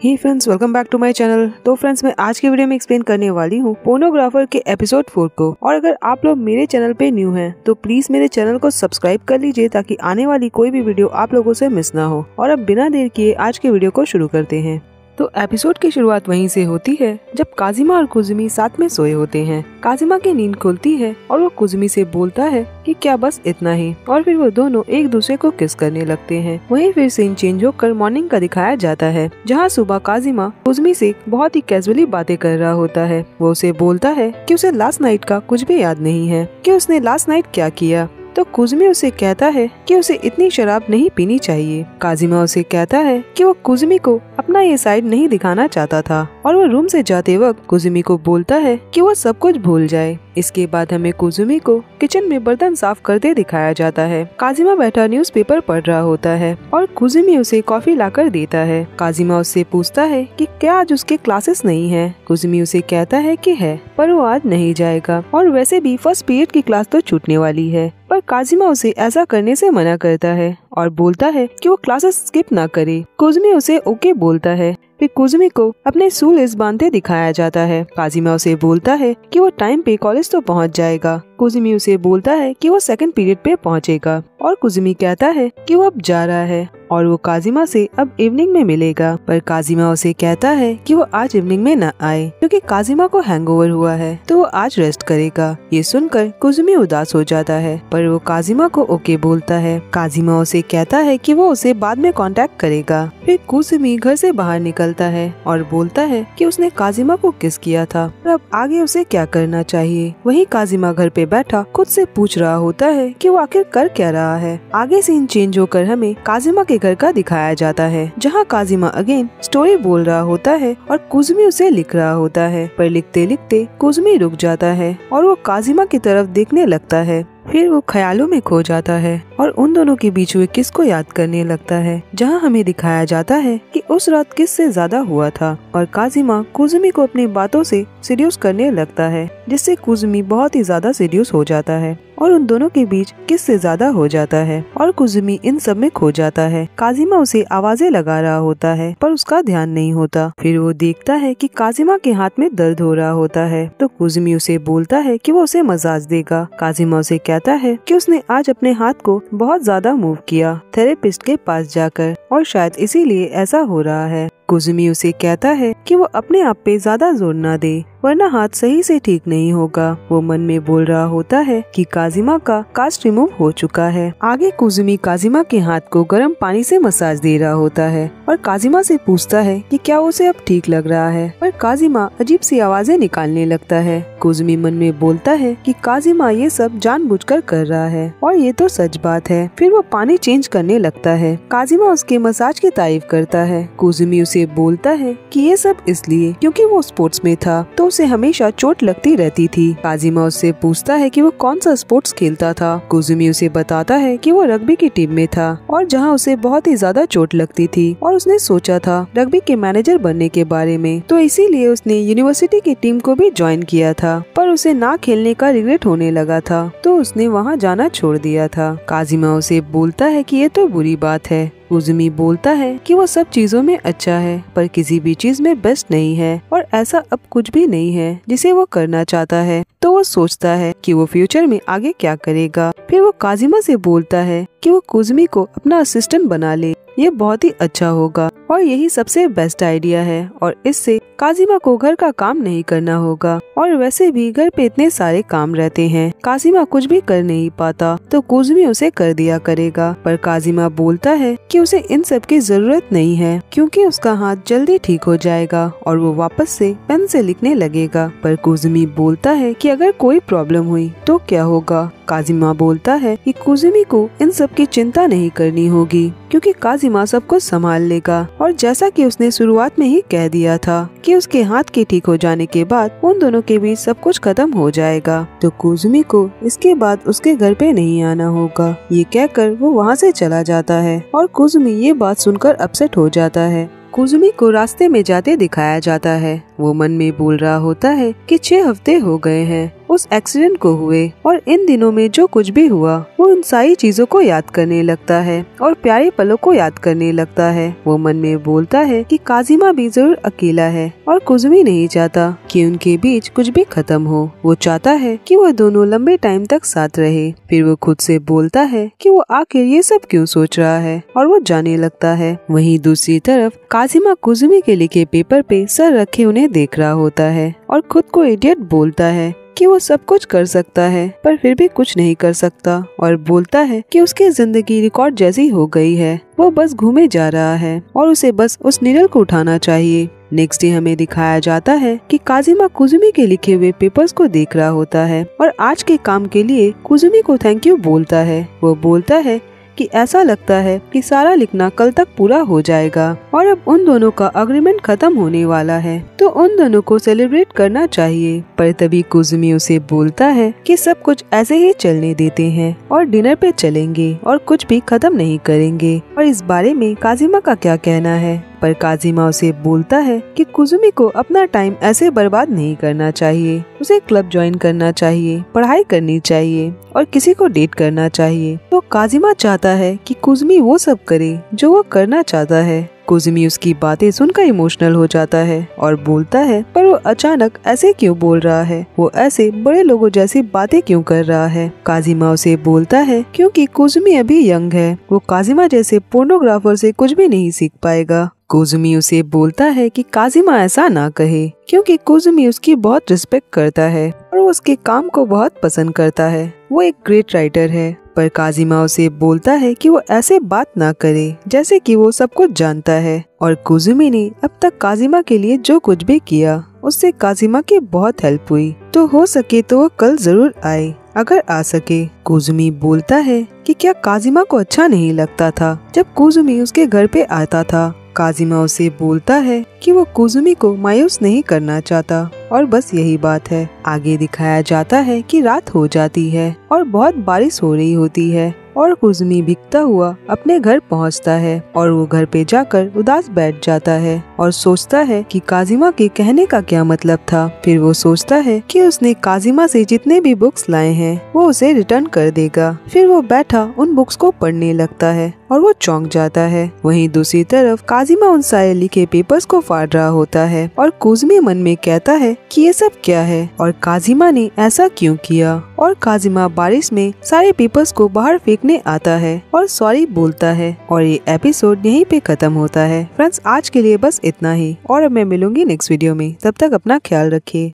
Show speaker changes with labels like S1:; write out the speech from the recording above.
S1: Hey friends, welcome back to my channel. तो friends, मैं आज के वीडियो में एक्सप्लेन करने वाली हूँ पोर्नोग्राफर के एपिसोड 4 को। और अगर आप लोग मेरे चैनल पे न्यू हैं तो प्लीज मेरे चैनल को सब्सक्राइब कर लीजिए ताकि आने वाली कोई भी वीडियो आप लोगों से मिस ना हो। और अब बिना देर किए आज के वीडियो को शुरू करते हैं। तो एपिसोड की शुरुआत वहीं से होती है जब काजिमा और कुजुमी साथ में सोए होते हैं। काजिमा की नींद खुलती है और वो कुजुमी से बोलता है कि क्या बस इतना ही, और फिर वो दोनों एक दूसरे को किस करने लगते हैं। वहीं फिर सीन चेंज होकर मॉर्निंग का दिखाया जाता है, जहाँ सुबह काजिमा कुजुमी से बहुत ही कैजुअली बातें कर रहा होता है। वो उसे बोलता है कि उसे लास्ट नाइट का कुछ भी याद नहीं है कि उसने लास्ट नाइट क्या किया। तो कुजुमी उसे कहता है कि उसे इतनी शराब नहीं पीनी चाहिए। काजिमा उसे कहता है कि वो कुजुमी को अपना ये साइड नहीं दिखाना चाहता था, और वो रूम से जाते वक्त कुजुमी को बोलता है कि वो सब कुछ भूल जाए। इसके बाद हमें कुजुमी को किचन में बर्तन साफ करते दिखाया जाता है। काजिमा बैठा न्यूज़पेपर पढ़ रहा होता है और कुजुमी उसे कॉफी लाकर देता है। काजिमा उससे पूछता है कि क्या आज उसके क्लासेस नहीं है। कुजुमी उसे कहता है कि है, पर वो आज नहीं जाएगा, और वैसे भी फर्स्ट पीरियड की क्लास तो छूटने वाली है। पर काजिमा उसे ऐसा करने से मना करता है और बोलता है कि वो क्लासेस स्किप ना करे। कुजुमी उसे ओके बोलता है। फिर कुजुमी को अपने शूलेस बांधते दिखाया जाता है। काजिमा उसे बोलता है कि वो टाइम पे कॉलेज तो पहुंच जाएगा। कुजुमी उसे बोलता है कि वो सेकंड पीरियड पे पहुंचेगा, और कुजुमी कहता है कि वो अब जा रहा है और वो काजिमा से अब इवनिंग में मिलेगा। पर काजिमा उसे कहता है कि वो आज इवनिंग में न आए क्योंकि काजिमा को हैंगओवर हुआ है, तो वो आज रेस्ट करेगा। ये सुनकर कुजुमी उदास हो जाता है, पर वो काजिमा को ओके बोलता है। काजिमा उसे कहता है कि वो उसे बाद में कांटेक्ट करेगा। फिर कुजुमी घर से बाहर निकलता है और बोलता है कि उसने काजिमा को किस किया था और अब आगे उसे क्या करना चाहिए। वहीं काजिमा घर पे बैठा खुद से पूछ रहा होता है कि वो आखिर कर क्या रहा है। आगे सीन चेंज होकर हमें काजिमा के घर का दिखाया जाता है, जहाँ काजिमा अगेन स्टोरी बोल रहा होता है और कुजुमी उसे लिख रहा होता है। पर लिखते लिखते कुजुमी रुक जाता है और वो काजिमा की तरफ देखने लगता है। फिर वो ख्यालों में खो जाता है और उन दोनों के बीच हुए किस को याद करने लगता है, जहाँ हमें दिखाया जाता है कि उस रात किस से ज्यादा हुआ था। और काजिमा कुजुमी को अपनी बातों से सीरियस करने लगता है, जिससे कुजुमी बहुत ही ज्यादा सीरियस हो जाता है और उन दोनों के बीच किस से ज्यादा हो जाता है और कुजुमी इन सब में खो जाता है। काजिमा उसे आवाजें लगा रहा होता है पर उसका ध्यान नहीं होता। फिर वो देखता है कि काजिमा के हाथ में दर्द हो रहा होता है, तो कुजुमी उसे बोलता है कि वो उसे मसाज देगा। काजिमा उसे कहता है कि उसने आज अपने हाथ को बहुत ज्यादा मूव किया थेरेपिस्ट के पास जाकर, और शायद इसीलिए ऐसा हो रहा है। कुजुमी उसे कहता है कि वो अपने आप पे ज्यादा जोर न दे, वरना हाथ सही से ठीक नहीं होगा। वो मन में बोल रहा होता है कि काजिमा का कास्ट रिमूव हो चुका है। आगे कुजुमी काजिमा के हाथ को गर्म पानी से मसाज दे रहा होता है और काजिमा से पूछता है कि क्या उसे अब ठीक लग रहा है, पर काजिमा अजीब सी आवाजें निकालने लगता है। कुजुमी मन में बोलता है कि काजिमा ये सब जानबूझकर कर रहा है और ये तो सच बात है। फिर वो पानी चेंज करने लगता है। काजिमा उसके मसाज की तारीफ करता है। कुजुमी उसे बोलता है कि ये सब इसलिए क्योंकि वो स्पोर्ट्स में था, तो उसे हमेशा चोट लगती रहती थी। काजिमा उससे पूछता है कि वो कौन सा स्पोर्ट्स खेलता था। कुजुमी उसे बताता है कि वो रग्बी की टीम में था और जहाँ उसे बहुत ही ज्यादा चोट लगती थी और उसने सोचा था रग्बी के मैनेजर बनने के बारे में, तो इसीलिए उसने यूनिवर्सिटी की टीम को भी ज्वाइन किया था। पर उसे ना खेलने का रिग्रेट होने लगा था, तो उसने वहाँ जाना छोड़ दिया था। काजिमा उसे बोलता है कि ये तो बुरी बात है। कुजुमी बोलता है कि वो सब चीजों में अच्छा है पर किसी भी चीज में बेस्ट नहीं है, और ऐसा अब कुछ भी नहीं है जिसे वो करना चाहता है। तो वो सोचता है कि वो फ्यूचर में आगे क्या करेगा। फिर वो काजिमा से बोलता है कि वो कुजुमी को अपना असिस्टेंट बना ले, ये बहुत ही अच्छा होगा और यही सबसे बेस्ट आइडिया है, और इससे काजिमा को घर का काम नहीं करना होगा। और वैसे भी घर पे इतने सारे काम रहते हैं, काजिमा कुछ भी कर नहीं पाता, तो कुजुमी उसे कर दिया करेगा। पर काजिमा बोलता है कि उसे इन सब की जरूरत नहीं है क्योंकि उसका हाथ जल्दी ठीक हो जाएगा और वो वापस से पेन से लिखने लगेगा। पर कुजुमी बोलता है कि अगर कोई प्रॉब्लम हुई तो क्या होगा। काजिमा बोलता है कि कुजुमी को इन सब की चिंता नहीं करनी होगी क्योंकि काजिमा सब कुछ संभाल लेगा। और जैसा कि उसने शुरुआत में ही कह दिया था कि उसके हाथ के ठीक हो जाने के बाद उन दोनों के बीच सब कुछ खत्म हो जाएगा, तो कुजुमी को इसके बाद उसके घर पे नहीं आना होगा। ये कहकर वो वहाँ से चला जाता है और कुजुमी ये बात सुनकर अपसेट हो जाता है। कुजुमी को रास्ते में जाते दिखाया जाता है। वो मन में बोल रहा होता है कि 6 हफ्ते हो गए हैं उस एक्सीडेंट को हुए और इन दिनों में जो कुछ भी हुआ वो उन सारी चीजों को याद करने लगता है और प्यारे पलों को याद करने लगता है। वो मन में बोलता है कि काजिमा भी जरूर अकेला है और कुजुमी नहीं चाहता कि उनके बीच कुछ भी खत्म हो। वो चाहता है कि वो दोनों लंबे टाइम तक साथ रहे। फिर वो खुद से बोलता है कि वो आखिर ये सब क्यों सोच रहा है और वो जाने लगता है। वहीं दूसरी तरफ काजिमा कुजुमी के लिखे पेपर पे सर रखे उन्हें देख रहा होता है और खुद को इडियट बोलता है कि वो सब कुछ कर सकता है पर फिर भी कुछ नहीं कर सकता और बोलता है कि उसकी जिंदगी रिकॉर्ड जैसी हो गई है। वो बस घूमे जा रहा है और उसे बस उस नीडल को उठाना चाहिए। नेक्स्ट डे हमें दिखाया जाता है कि काजिमा कुजुमी के लिखे हुए पेपर्स को देख रहा होता है और आज के काम के लिए कुजुमी को थैंक यू बोलता है। वो बोलता है कि ऐसा लगता है कि सारा लिखना कल तक पूरा हो जाएगा और अब उन दोनों का एग्रीमेंट खत्म होने वाला है तो उन दोनों को सेलिब्रेट करना चाहिए। पर तभी कुजुमी उसे बोलता है कि सब कुछ ऐसे ही चलने देते हैं और डिनर पे चलेंगे और कुछ भी खत्म नहीं करेंगे। और इस बारे में काजिमा का क्या कहना है? पर काजिमा उसे बोलता है कि कुजुमी को अपना टाइम ऐसे बर्बाद नहीं करना चाहिए। उसे क्लब ज्वाइन करना चाहिए, पढ़ाई करनी चाहिए और किसी को डेट करना चाहिए। तो काजिमा चाहता है कि कुजुमी वो सब करे जो वो करना चाहता है। कुजुमी उसकी बातें सुनकर इमोशनल हो जाता है और बोलता है पर वो अचानक ऐसे क्यों बोल रहा है, वो ऐसे बड़े लोगों जैसी बातें क्यों कर रहा है। काजिमा उसे बोलता है क्योंकि कुजुमी अभी यंग है, वो काजिमा जैसे पोर्नोग्राफर से कुछ भी नहीं सीख पाएगा। कुजुमी उसे बोलता है कि काजिमा ऐसा ना कहे क्योंकि कुजुमी उसकी बहुत रिस्पेक्ट करता है और वो उसके काम को बहुत पसंद करता है। वो एक ग्रेट राइटर है। पर काजिमा उसे बोलता है कि वो ऐसे बात ना करे जैसे कि वो सब कुछ जानता है। और कुजुमी ने अब तक काजिमा के लिए जो कुछ भी किया उससे काजिमा की बहुत हेल्प हुई, तो हो सके तो वो कल जरूर आए अगर आ सके। कुजुमी बोलता है कि क्या काजिमा को अच्छा नहीं लगता था जब कुजुमी उसके घर पे आता था। काजिमा उसे बोलता है कि वो कुजुमी को मायूस नहीं करना चाहता और बस यही बात है। आगे दिखाया जाता है कि रात हो जाती है और बहुत बारिश हो रही होती है और कुजुमी भीगता हुआ अपने घर पहुंचता है और वो घर पे जाकर उदास बैठ जाता है और सोचता है कि काजिमा के कहने का क्या मतलब था। फिर वो सोचता है कि उसने काजिमा से जितने भी बुक्स लाए हैं वो उसे रिटर्न कर देगा। फिर वो बैठा उन बुक्स को पढ़ने लगता है और वो चौंक जाता है। वहीं दूसरी तरफ काजिमा उन सारे लिखे पेपर्स को फाड़ रहा होता है और कुजुमी मन में कहता है कि ये सब क्या है और काजिमा ने ऐसा क्यों किया। और काजिमा बारिश में सारे पेपर्स को बाहर फेंकने आता है और सॉरी बोलता है और ये एपिसोड यहीं पे खत्म होता है। फ्रेंड्स, आज के लिए बस इतना ही और अब मैं मिलूंगी नेक्स्ट वीडियो में। तब तक अपना ख्याल रखिए।